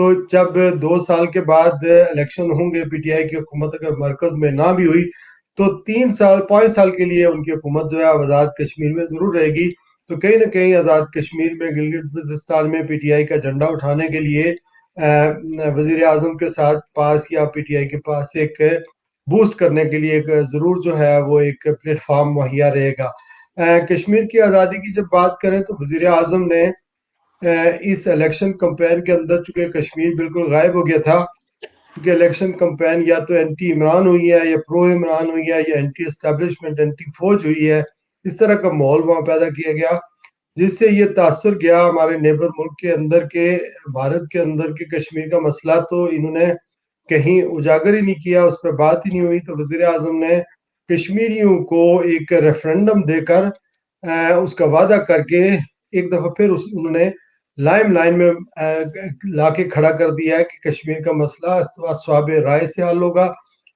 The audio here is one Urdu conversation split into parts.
تو جب 2 سال کے بعد الیکشن ہوں گے، پی ٹی آئی کی حکومت اگر مرکز میں نہ بھی ہوئی تو 5 سال کے لیے ان کی حکومت جو ہے آزاد کشمیر میں ضرور رہے گی. تو کہیں نہ کہیں آزاد کشمیر میں گلگت بلتستان میں پی ٹی آئی کا جھنڈا اٹھانے کے لیے وزیر اعظم کے ساتھ پاس یا پی ٹی آئی کے پاس ایک بوسٹ کرنے کے لیے ایک ضرور جو ہے وہ ایک پلیٹ فارم مہیا رہے گا. کشمیر کی آزادی کی جب بات کریں تو وزیر اعظم نے اس الیکشن کمپین کے اندر، چونکہ کشمیر بالکل غائب ہو گیا تھا، کیونکہ الیکشن کمپین یا تو اینٹی عمران ہوئی ہے یا پرو عمران ہوئی ہے یا اینٹی اسٹیبلشمنٹ اینٹی فوج ہوئی ہے، اس طرح کا ماحول وہاں پیدا کیا گیا، جس سے یہ تاثر گیا ہمارے نیبر ملک کے اندر کے بھارت کے اندر کے کشمیر کا مسئلہ تو انہوں نے کہیں اجاگر ہی نہیں کیا، اس پہ بات ہی نہیں ہوئی. تو وزیر اعظم نے کشمیریوں کو ایک ریفرنڈم دے کر اس کا وعدہ کر کے ایک دفعہ پھر انہوں نے لائم لائن میں لا کے کھڑا کر دیا ہے کہ کشمیر کا مسئلہ اصحاب رائے سے حل ہوگا،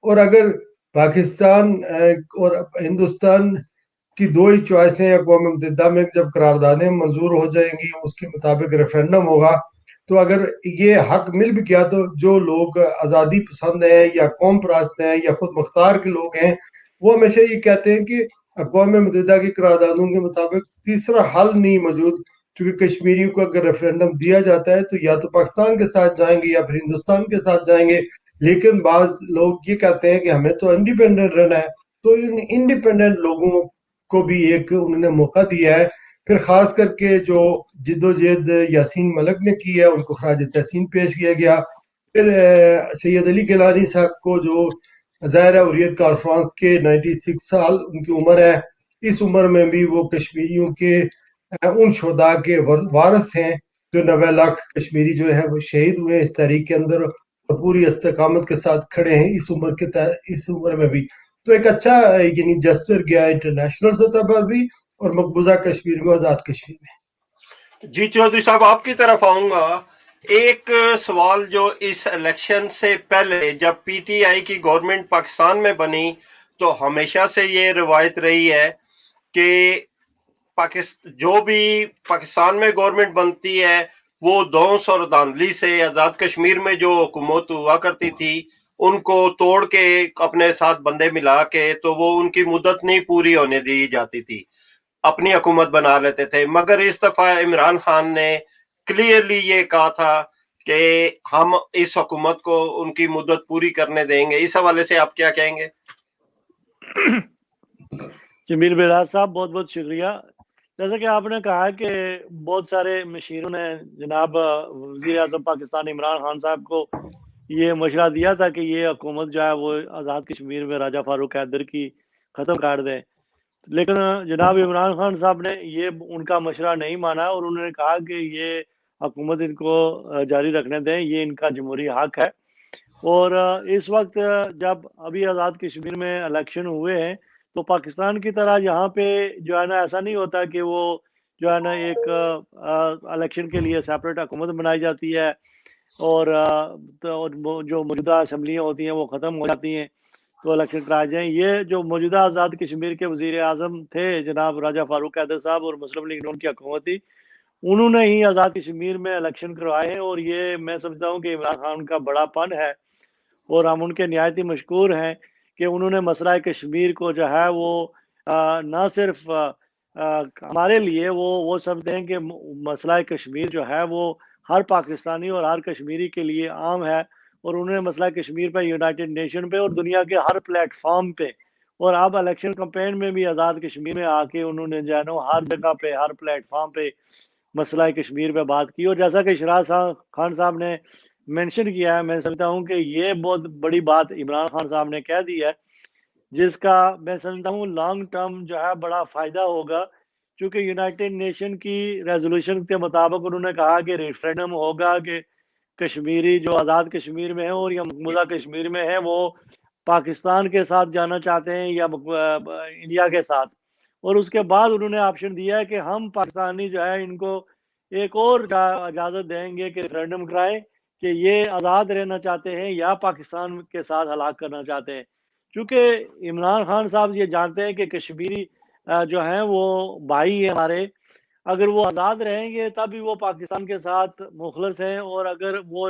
اور اگر پاکستان اور ہندوستان کی 2 ہی چوائسیں اقوام متحدہ میں جب قراردادیں منظور ہو جائیں گی، اس کے مطابق ریفرنڈم ہوگا، تو اگر یہ حق مل بھی گیا تو جو لوگ آزادی پسند ہیں یا قوم پرست ہیں یا خود مختار کے لوگ ہیں، وہ ہمیشہ یہ کہتے ہیں کہ اقوام متحدہ کی قراردادوں کے مطابق تیسرا حل نہیں موجود، کیونکہ کشمیریوں کو اگر ریفرنڈم دیا جاتا ہے تو یا تو پاکستان کے ساتھ جائیں گے یا پھر ہندوستان کے ساتھ جائیں گے. لیکن بعض لوگ یہ کہتے ہیں کہ ہمیں تو انڈیپینڈنٹ رہنا ہے. تو ان انڈیپینڈنٹ لوگوں کو بھی ایک انہوں نے موقع دیا ہے. پھر خاص کر کے جو جد و جہد یاسین ملک نے کی ہے، ان کو خراج تحسین پیش کیا گیا. پھر سید علی گیلانی صاحب کو جو ظاہر حریت کانفرنس کے 96 سال ان کی عمر ہے، اس عمر میں بھی وہ کشمیریوں کے ان شہداء کے وارث ہیں جو 90 لاکھ کشمیری جو ہے وہ شہید ہوئے اس تحریک کے اندر اور پوری استقامت کے ساتھ کھڑے ہیں اس عمر میں بھی. تو ایک اچھا یعنی جسچر گیا انٹرنیشنل سطح پر بھی اور مقبوضہ کشمیر میں، آزاد کشمیر میں. جی چودھری صاحب، آپ کی طرف آؤں گا. ایک سوال جو اس الیکشن سے پہلے جب پی ٹی آئی کی گورنمنٹ پاکستان میں بنی تو ہمیشہ سے یہ روایت رہی ہے کہ جو بھی پاکستان میں گورنمنٹ بنتی ہے وہ دونس اور دھاندلی سے آزاد کشمیر میں جو حکومت ہوا کرتی تھی ان کو توڑ کے اپنے ساتھ بندے ملا کے تو وہ ان کی مدت نہیں پوری ہونے دی جاتی تھی، اپنی حکومت بنا لیتے تھے. مگر اس دفعہ عمران خان نے کلیئرلی یہ کہا تھا کہ ہم اس حکومت کو ان کی مدت پوری کرنے دیں گے. اس حوالے سے آپ کیا کہیں گے؟ جمیل بلال صاحب بہت بہت شکریہ. جیسا کہ آپ نے کہا کہ بہت سارے مشیروں نے جناب وزیر اعظم پاکستان عمران خان صاحب کو یہ مشورہ دیا تھا کہ یہ حکومت جو ہے وہ آزاد کشمیر میں راجہ فاروق حیدر کی ختم کر دیں، لیکن جناب عمران خان صاحب نے یہ ان کا مشورہ نہیں مانا اور انہوں نے کہا کہ یہ حکومت ان کو جاری رکھنے دیں، یہ ان کا جمہوری حق ہے. اور اس وقت جب ابھی آزاد کشمیر میں الیکشن ہوئے ہیں تو پاکستان کی طرح یہاں پہ جو ہے نا ایسا نہیں ہوتا کہ وہ جو ہے نا ایک الیکشن کے لیے سیپریٹ حکومت بنائی جاتی ہے اور جو موجودہ اسمبلیاں ہوتی ہیں وہ ختم ہو جاتی ہیں تو الیکشن کرائے جائیں. یہ جو موجودہ آزاد کشمیر کے وزیر اعظم تھے جناب راجہ فاروق حیدر صاحب اور مسلم لیگ نون کی حکومت تھی، انہوں نے ہی آزاد کشمیر میں الیکشن کروائے ہیں اور یہ میں سمجھتا ہوں کہ عمران خان کا بڑا پن ہے اور ہم ان کے نہایت ہی مشکور ہیں کہ انہوں نے مسئلہ کشمیر کو جو ہے وہ نہ صرف ہمارے لیے وہ سمجھتے ہیں کہ مسئلہ کشمیر جو ہے وہ ہر پاکستانی اور ہر کشمیری کے لیے عام ہے، اور انہوں نے مسئلہ کشمیر پہ یونائٹڈ نیشن پہ اور دنیا کے ہر پلیٹ فارم پہ اور اب الیکشن کمپین میں بھی آزاد کشمیر میں آ کے انہوں نے جو ہے نا ہر جگہ پہ ہر پلیٹ فارم پہ مسئلہ کشمیر پہ بات کی. اور جیسا کہ شراز خان صاحب نے مینشن کیا ہے، میں سمجھتا ہوں کہ یہ بہت بڑی بات عمران خان صاحب نے کہہ دی ہے جس کا میں سمجھتا ہوں لانگ ٹرم جو ہے بڑا فائدہ ہوگا، کیونکہ یونائٹڈ نیشن کی ریزولوشن کے مطابق انہوں نے کہا کہ ریفرینڈم ہوگا کہ کشمیری جو آزاد کشمیر میں ہے اور یا مقبوضہ کشمیر میں ہے وہ پاکستان کے ساتھ جانا چاہتے ہیں یا انڈیا کے ساتھ، اور اس کے بعد انہوں نے آپشن دیا ہے کہ ہم پاکستانی جو ہے ان کو ایک اور اجازت دیں گے کہ ریفرینڈم کرائیں کہ یہ آزاد رہنا چاہتے ہیں یا پاکستان کے ساتھ ہلاک کرنا چاہتے ہیں. کیونکہ عمران خان صاحب یہ جانتے ہیں کہ کشمیری جو ہیں وہ بھائی ہیں ہمارے، اگر وہ آزاد رہیں گے تب بھی وہ پاکستان کے ساتھ مخلص ہیں، اور اگر وہ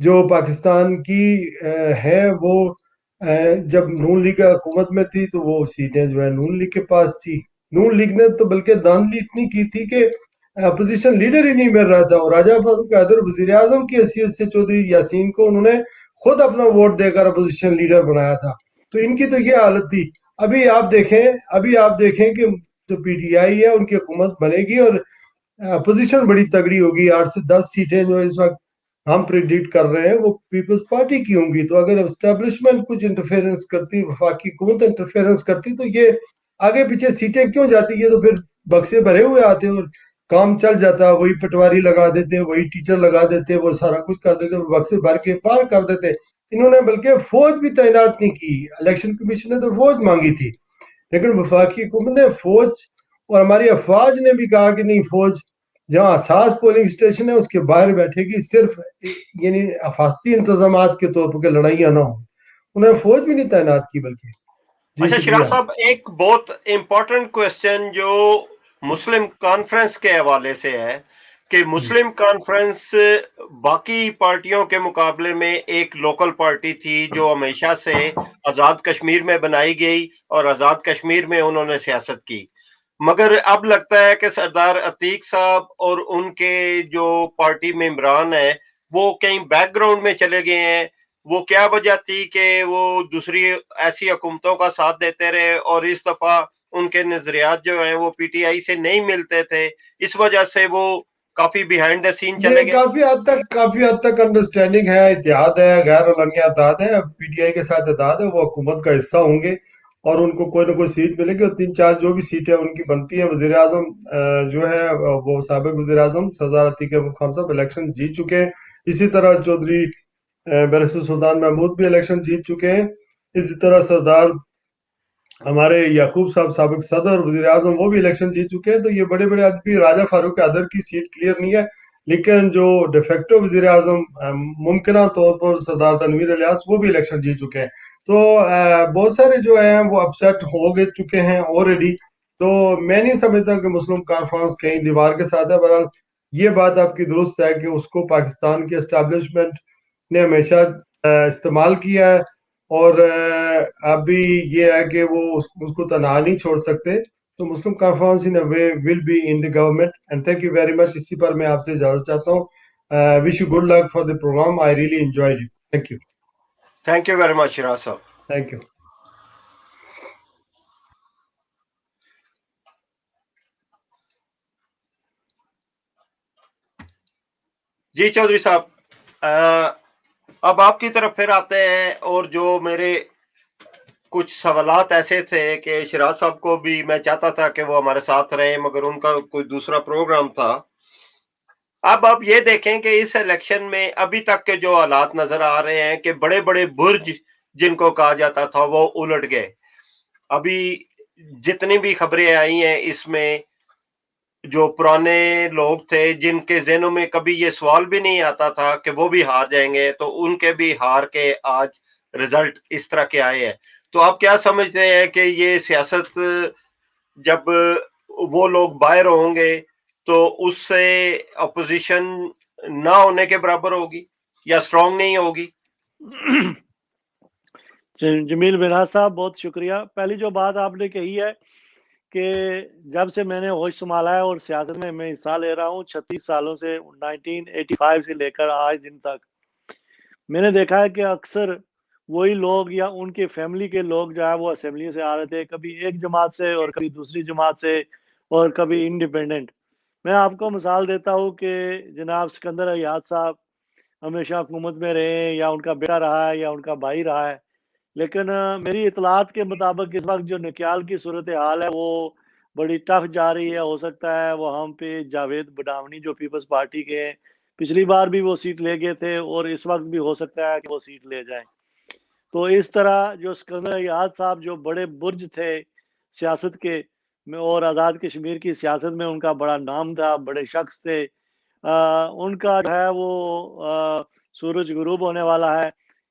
جو پاکستان کی ہے وہ جب نون لیگ حکومت میں تھی تو وہ سیٹیں جو ہے نون لیگ کے پاس تھی. نون لیگ نے تو بلکہ دھاندلی اتنی کی تھی کہ اپوزیشن لیڈر ہی نہیں مل رہا تھا، اور راجہ فاروق قادر وزیر اعظم کی حیثیت سے چودھری یاسین کو انہوں نے خود اپنا ووٹ دے کر اپوزیشن لیڈر بنایا تھا. تو ان کی تو یہ حالت تھی. ابھی آپ دیکھیں کہ جو پی ٹی آئی ہے ان کی حکومت بنے گی اور اپوزیشن بڑی تگڑی ہوگی. 8 سے 10 سیٹیں جو اس وقت ہم پریڈکٹ کر رہے ہیں وہ پیپلز پارٹی کی ہوں گی. تو اگر اسٹیبلشمنٹ کچھ انٹرفیئرنس کرتی، وفاقی حکومت انٹرفیئرنس کرتی، تو یہ آگے پیچھے سیٹیں کیوں جاتی؟ یہ تو پھر بکسے بھرے ہوئے آتے اور کام چل جاتا. وہی پٹواری لگا دیتے، وہی ٹیچر لگا دیتے، وہ سارا کچھ کر دیتے، وہ بکسے بھر کے پار کر دیتے. انہوں نے بلکہ فوج بھی تعینات نہیں کی. الیکشن کمیشن نے تو فوج مانگی تھی، لیکن وفاقی حکومت نے فوج اور ہماری افواج نے بھی کہا کہ نہیں، فوج جہاں اساس پولنگ اسٹیشن ہے اس کے باہر بیٹھے گی، صرف یعنی حفاظتی انتظامات کے طور پر کہ لڑائیاں نہ ہوں. انہوں نے فوج بھی نہیں تعینات کی بلکہ. جی اچھا شکریہ. شراز صاحب، ایک بہت امپورٹنٹ کوشچن جو مسلم کانفرنس کے حوالے سے ہے کہ مسلم کانفرنس باقی پارٹیوں کے مقابلے میں ایک لوکل پارٹی تھی جو ہمیشہ سے آزاد کشمیر میں بنائی گئی اور آزاد کشمیر میں انہوں نے سیاست کی، مگر اب لگتا ہے کہ سردار عتیق صاحب اور ان کے جو پارٹی ممبران ہیں وہ کہیں بیک گراؤنڈ میں چلے گئے ہیں. وہ کیا وجہ تھی کہ وہ دوسری ایسی حکومتوں کا ساتھ دیتے رہے اور اس دفعہ ان کے نظریات جو ہیں وہ پی ٹی آئی سے نہیں ملتے تھے، اس وجہ سے وہ کافی بیہائنڈ دا سین چلے یہ گئے؟ کافی حد تک انڈرسٹینڈنگ ہے، اتحاد ہے، غیر علنیہ اتحاد ہے. پی ٹی آئی کے ساتھ اتحاد ہے، وہ حکومت کا حصہ ہوں گے اور ان کو کوئی نہ کوئی سیٹ ملے گی. اور 3-4 جو بھی سیٹیں ان کی بنتی ہیں، وزیر اعظم جو ہے وہ سابق وزیر اعظم سردار عتیق احمد خان صاحب الیکشن جیت چکے ہیں. اسی طرح چودھری بیرسٹر سلطان محمود بھی الیکشن جیت چکے ہیں. اسی طرح سردار ہمارے یعقوب صاحب سابق صدر وزیر اعظم وہ بھی الیکشن جیت چکے ہیں. تو یہ بڑے بڑے آدمی، راجہ فاروق قادر کی سیٹ کلیئر نہیں ہے، لیکن جو ڈیفیکٹو وزیر اعظم ممکنہ طور پر سردار تنویر الیاس وہ بھی الیکشن جیت چکے ہیں. تو بہت سارے جو ہیں وہ اپسیٹ ہو گئے چکے ہیں آلریڈی. تو میں نہیں سمجھتا کہ مسلم کانفرنس کہیں دیوار کے ساتھ ہے. بہرحال یہ بات آپ کی درست ہے کہ اس کو پاکستان کے اسٹیبلشمنٹ نے ہمیشہ استعمال کیا ہے، اور ابھی یہ ہے کہ وہ اس کو تنہا نہیں چھوڑ سکتے. تو Muslim Conference in way will be in the government. And thank you very much. اسی پر میں آپ سے اجازت چاہتا ہوں. Wish you good luck for the programme. I really enjoyed it. Thank you. Thank you very much Shiraz صاحب. Thank you. جی چودھری صاحب، اب آپ کی طرف پھر آتے ہیں، اور جو میرے کچھ سوالات ایسے تھے کہ شراز صاحب کو بھی میں چاہتا تھا کہ وہ ہمارے ساتھ رہیں، مگر ان کا کوئی دوسرا پروگرام تھا. اب آپ یہ دیکھیں کہ اس الیکشن میں ابھی تک کے جو حالات نظر آ رہے ہیں کہ بڑے بڑے برج جن کو کہا جاتا تھا وہ الٹ گئے. ابھی جتنی بھی خبریں آئی ہیں اس میں جو پرانے لوگ تھے جن کے ذہنوں میں کبھی یہ سوال بھی نہیں آتا تھا کہ وہ بھی ہار جائیں گے، تو ان کے بھی ہار کے آج رزلٹ اس طرح کے آئے ہیں. تو آپ کیا سمجھتے ہیں کہ یہ سیاست جب وہ لوگ باہر ہوں گے تو اس سے اپوزیشن نہ ہونے کے برابر ہوگی یا سٹرونگ نہیں ہوگی؟ جمیل مناز صاحب بہت شکریہ. پہلی جو بات آپ نے کہی ہے کہ جب سے میں نے ہوش سنبھالا ہے اور سیاست میں حصہ لے رہا ہوں 36 سالوں سے، 1985 سے لے کر آج دن تک، میں نے دیکھا ہے کہ اکثر وہی لوگ یا ان کے فیملی کے لوگ جو ہے وہ اسمبلی سے آ رہے تھے، کبھی ایک جماعت سے اور کبھی دوسری جماعت سے اور کبھی انڈیپینڈنٹ. میں آپ کو مثال دیتا ہوں کہ جناب سکندر ایاز صاحب ہمیشہ حکومت میں رہے ہیں، یا ان کا بیٹا رہا ہے یا ان کا بھائی رہا ہے، لیکن میری اطلاعات کے مطابق اس وقت جو نکیال کی صورتحال ہے وہ بڑی ٹف جا رہی ہے. ہو سکتا ہے وہ ہم پہ جاوید بڈاونی جو پیپلز پارٹی کے ہیں، پچھلی بار بھی وہ سیٹ لے گئے تھے اور اس وقت بھی ہو سکتا ہے کہ وہ سیٹ لے جائیں. تو اس طرح جو سکندر ایاز صاحب جو بڑے برج تھے سیاست کے میں، اور آزاد کشمیر کی سیاست میں ان کا بڑا نام تھا، بڑے شخص تھے، ان کا جو ہے وہ سورج غروب ہونے والا ہے.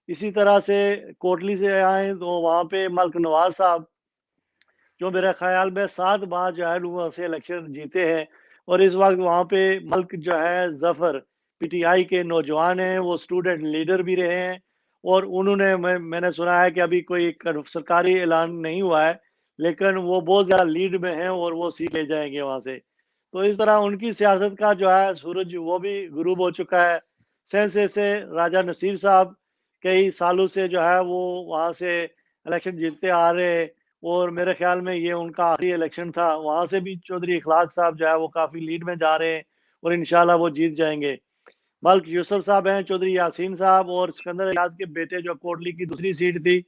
اسی طرح سے کوٹلی سے آئیں تو وہاں پہ ملک نواز صاحب جو میرے خیال میں 7 بار جو ہے لوگوں سے الیکشن جیتے ہیں، اور اس وقت وہاں پہ ملک جو ہے ظفر پی ٹی آئی کے نوجوان ہیں، وہ اسٹوڈنٹ لیڈر بھی رہے ہیں، اور انہوں نے میں نے سنا ہے کہ ابھی کوئی سرکاری اعلان نہیں ہوا ہے، لیکن وہ بہت زیادہ لیڈ میں ہیں اور وہ سیٹ لے جائیں گے وہاں سے. تو اس طرح ان کی سیاست کا جو ہے سورج وہ بھی غروب ہو چکا ہے. سینسے سے راجہ نصیر صاحب کئی سالوں سے جو ہے وہ وہاں سے الیکشن جیتتے آ رہے، اور میرے خیال میں یہ ان کا آخری الیکشن تھا. وہاں سے بھی چودھری اخلاق صاحب جو ہے وہ کافی لیڈ میں جا رہے ہیں اور انشاءاللہ وہ جیت جائیں گے. ملک یوسف صاحب ہیں، چودھری یاسین صاحب اور سکندر ایاز کے بیٹے جو کوٹلی کی دوسری سیٹ تھی،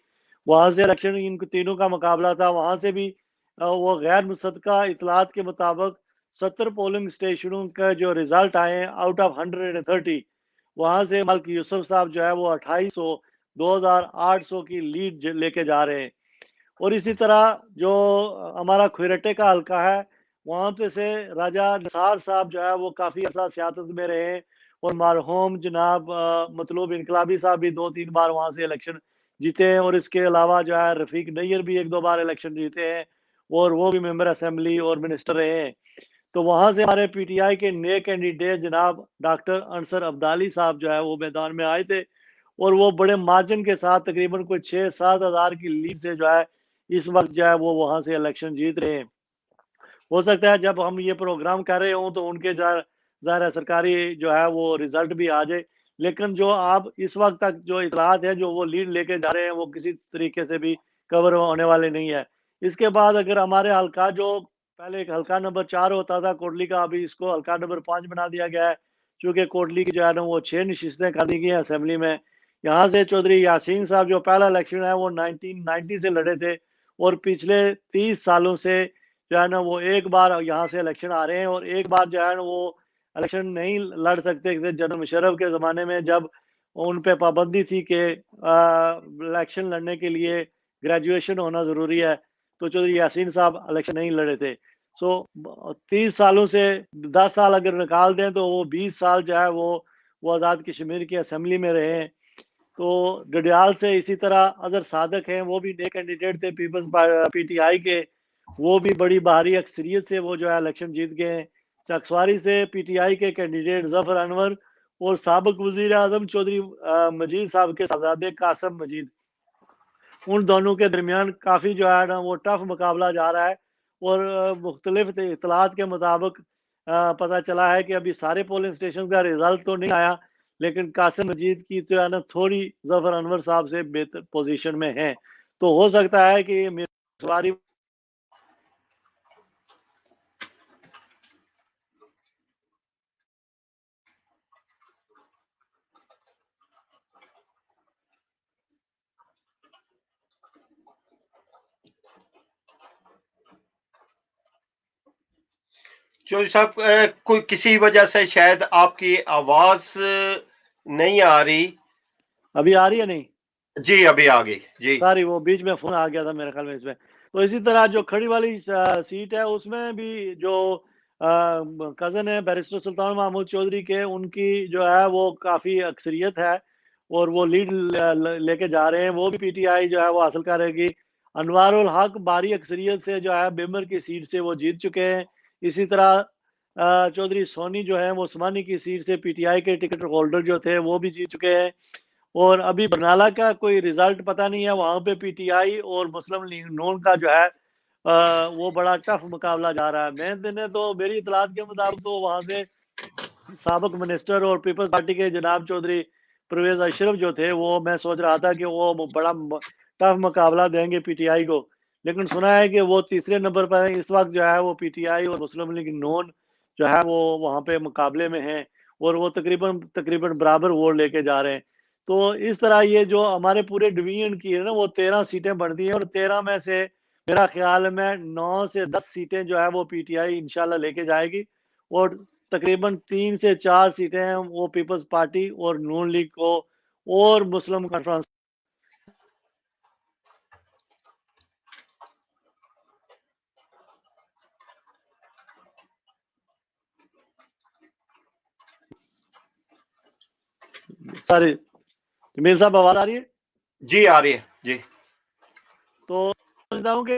وہاں سے الیکشن ان تینوں کا مقابلہ تھا. وہاں سے بھی وہ غیر مصدقہ اطلاعات کے مطابق 70 پولنگ اسٹیشنوں کا جو ریزلٹ آئے ہیں آؤٹ آف 130، وہاں سے ملک یوسف صاحب جو ہے وہ 2800 کی لیڈ لے کے جا رہے ہیں. اور اسی طرح جو ہمارا کھوئرٹے کا حلقہ ہے، وہاں پہ سے راجہ نثار صاحب جو ہے وہ کافی عرصہ سیاست میں رہے ہیں، اور مرحوم جناب مطلوب انقلابی صاحب بھی 2-3 بار وہاں سے الیکشن جیتے ہیں. اور اس کے علاوہ جو ہے رفیق نیر بھی 1-2 بار الیکشن جیتے ہیں، اور وہ بھی ممبر اسمبلی اور منسٹر رہے ہیں. تو وہاں سے ہمارے پی ٹی آئی کے نئے کینڈیڈیٹ جناب ڈاکٹر انصر عبدالی صاحب جو ہے وہ میدان میں آئے تھے، اور وہ بڑے مارجن کے ساتھ تقریباً کوئی 6-7 ہزار کی لیڈ سے جو ہے اس وقت جو ہے وہ وہاں سے الیکشن جیت رہے ہیں. ہو سکتا ہے جب ہم یہ پروگرام کر رہے ہوں تو ان کے ظاہر سرکاری جو ہے وہ رزلٹ بھی آ جائے، لیکن جو آپ اس وقت تک جو اطلاعات ہیں جو وہ لیڈ لے کے جا رہے ہیں وہ کسی طریقے سے بھی کور ہونے والے نہیں ہے. اس کے بعد اگر ہمارے حلقہ جو پہلے ایک حلقہ نمبر 4 ہوتا تھا کوٹلی کا، ابھی اس کو حلقہ نمبر 5 بنا دیا گیا ہے، چونکہ کوٹلی کی جو ہے نا وہ 6 نشستیں کر دی گئی ہیں اسمبلی میں. یہاں سے چودھری یاسین صاحب جو پہلا الیکشن ہے وہ 1990 سے لڑے تھے، اور پچھلے 30 سالوں سے جو ہے نا وہ ایک بار یہاں سے الیکشن آ رہے ہیں، اور ایک بار جو ہے نا وہ الیکشن نہیں لڑ سکتے تھے جنرل مشرف کے زمانے میں، جب ان پہ پابندی تھی کہ الیکشن لڑنے کے لیے گریجویشن ہونا ضروری ہے. تو چودھری یاسین صاحب الیکشن نہیں لڑے تھے. 30 سالوں سے 10 سال اگر نکال دیں تو وہ 20 سال جو ہے وہ آزاد کشمیر کی اسمبلی میں رہے ہیں. تو ڈڈیال سے اسی طرح اظہر صادق ہیں، وہ بھی نئے کینڈیڈیٹ تھے پیپلز پی ٹی آئی کے، وہ بھی بڑی بھاری اکثریت سے وہ جو ہے الیکشن جیت گئے ہیں. چکسواری سے پی ٹی آئی کے کینڈیڈیٹ ظفر انور اور سابق وزیر اعظم چودھری مجید صاحب کے صاحبزادے قاسم مجید، ان دونوں کے درمیان کافی جو ہے نا وہ ٹف مقابلہ جا رہا ہے. اور مختلف اطلاعات کے مطابق پتہ چلا ہے کہ ابھی سارے پولنگ اسٹیشن کا رزلٹ تو نہیں آیا، لیکن قاسم مجید کی تو ہے نا تھوڑی ظفر انور صاحب سے بہتر پوزیشن میں ہیں. تو ہو سکتا ہے کہ میری چودھری صاحب کوئی کسی وجہ سے شاید آپ کی آواز نہیں آ رہی. ابھی آ رہی ہے نہیں؟ جی ابھی آ گئی. جی ساری وہ بیچ میں فون آ گیا تھا میرے خیال میں اس میں. تو اسی طرح جو کھڑی والی سیٹ ہے اس میں بھی جو کزن ہے بیرسٹر سلطان محمود چودھری کے، ان کی جو ہے وہ کافی اکثریت ہے اور وہ لیڈ لے کے جا رہے ہیں. وہ بھی پی ٹی آئی جو ہے وہ حاصل کرے گی. انوار الحق باری اکثریت سے جو ہے بیمر کی سیٹ سے وہ جیت چکے ہیں. اسی طرح چودھری سونی جو ہے وہ عثمانی کی سیٹ سے پی ٹی آئی کے ٹکٹ ہولڈر جو تھے وہ بھی جیت چکے ہیں. اور ابھی برنالہ کا کوئی رزلٹ پتہ نہیں ہے، وہاں پہ پی ٹی آئی اور مسلم لیگ نون کا جو ہے وہ بڑا ٹف مقابلہ جا رہا ہے. میں تو میری اطلاعات کے مطابق تو وہاں سے سابق منسٹر اور پیپلز پارٹی کے جناب چودھری پرویز اشرف جو تھے، وہ میں سوچ رہا تھا کہ وہ بڑا ٹف مقابلہ دیں گے پی ٹی آئی کو، لیکن سنا ہے کہ وہ تیسرے نمبر پر ہیں اس وقت جو ہے وہ پی ٹی آئی اور مسلم لیگ نون جو ہے وہ وہاں پہ مقابلے میں ہیں، اور وہ تقریباً برابر ووٹ لے کے جا رہے ہیں. تو اس طرح یہ جو ہمارے پورے ڈویژن کی ہے نا وہ 13 سیٹیں بڑھتی ہیں، اور 13 میں سے میرا خیال میں 9 سے 10 سیٹیں جو ہے وہ پی ٹی آئی انشاءاللہ لے کے جائے گی، اور تقریباً 3 سے 4 سیٹیں ہیں وہ پیپلز پارٹی اور نون لیگ کو اور مسلم کانفرنس. ساری جمیل صاحب آواز آ رہی ہے؟ جی آ رہی ہے. جی تو سمجھتا ہوں کہ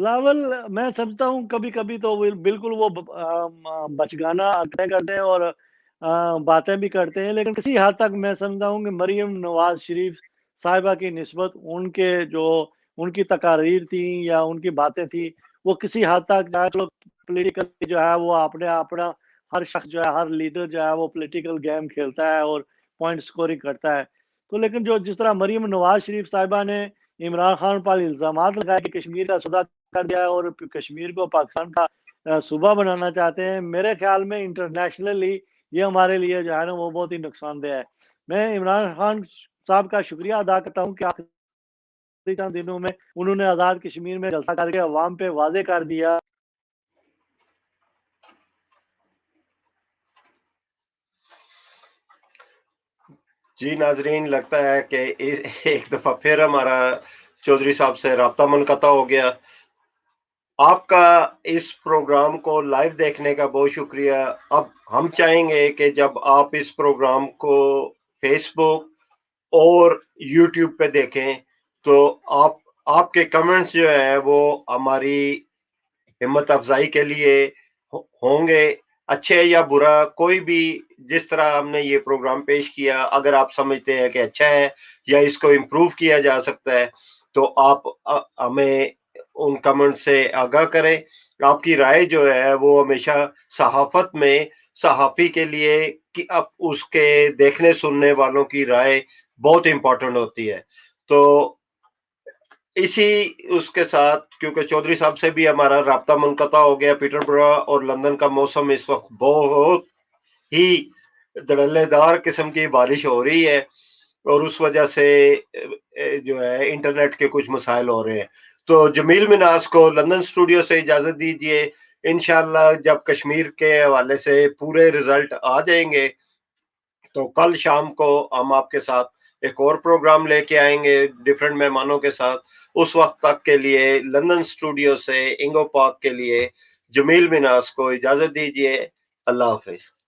بلاول میں سمجھتا ہوں کبھی کبھی تو بالکل وہ بچگانا کرتے ہیں اور باتیں بھی کرتے ہیں، لیکن کسی حد تک میں سمجھتا ہوں کہ مریم نواز شریف صاحبہ کی نسبت ان کی تقاریر تھیں یا ان کی باتیں تھیں، وہ کسی حد تک پولیٹیکل جو ہے وہ اپنا ہر شخص جو ہے، ہر لیڈر جو ہے وہ پولیٹیکل گیم کھیلتا ہے اور پوائنٹ سکورنگ کرتا ہے، تو لیکن جس طرح مریم نواز شریف صاحبہ نے عمران خان پر الزامات لگائے کہ کشمیر کا صدر کر دیا اور کشمیر کو پاکستان کا صوبہ بنانا چاہتے ہیں، میرے خیال میں انٹرنیشنلی یہ ہمارے لیے جو ہے نا وہ بہت ہی نقصان دہ ہے۔ میں عمران خان صاحب کا شکریہ ادا کرتا ہوں کہ آخری چند دنوں میں انہوں نے آزاد کشمیر میں جلسہ کر کے عوام پہ واضح کر دیا۔ جی ناظرین، لگتا ہے کہ ایک دفعہ پھر ہمارا چودھری صاحب سے رابطہ منقطع ہو گیا۔ آپ کا اس پروگرام کو لائیو دیکھنے کا بہت شکریہ۔ اب ہم چاہیں گے کہ جب آپ اس پروگرام کو فیس بک اور یوٹیوب پہ دیکھیں تو آپ کے کمنٹس جو ہیں وہ ہماری ہمت افزائی کے لیے ہوں گے، اچھے یا برا، کوئی بھی جس طرح ہم نے یہ پروگرام پیش کیا، اگر آپ سمجھتے ہیں کہ اچھا ہے یا اس کو امپروو کیا جا سکتا ہے تو آپ ہمیں ان کمنٹ سے آگاہ کریں۔ آپ کی رائے جو ہے وہ ہمیشہ صحافت میں صحافی کے لیے اس کے دیکھنے سننے والوں کی رائے بہت امپورٹنٹ ہوتی ہے۔ تو اسی اس کے ساتھ، کیونکہ چودھری صاحب سے بھی ہمارا رابطہ منقطع ہو گیا، پیٹر برا اور لندن کا موسم اس وقت بہت ہی دھڑلے دار قسم کی بارش ہو رہی ہے اور اس وجہ سے جو ہے انٹرنیٹ کے کچھ مسائل ہو رہے ہیں۔ تو جمیل مناس کو لندن اسٹوڈیو سے اجازت دیجیے، انشاءاللہ جب کشمیر کے حوالے سے پورے رزلٹ آ جائیں گے تو کل شام کو ہم آپ کے ساتھ ایک اور پروگرام لے کے آئیں گے ڈیفرنٹ مہمانوں کے ساتھ۔ اس وقت تک کے لیے لندن اسٹوڈیو سے انگو پاک کے لیے جمیل مناس کو اجازت دیجیے۔ اللہ حافظ۔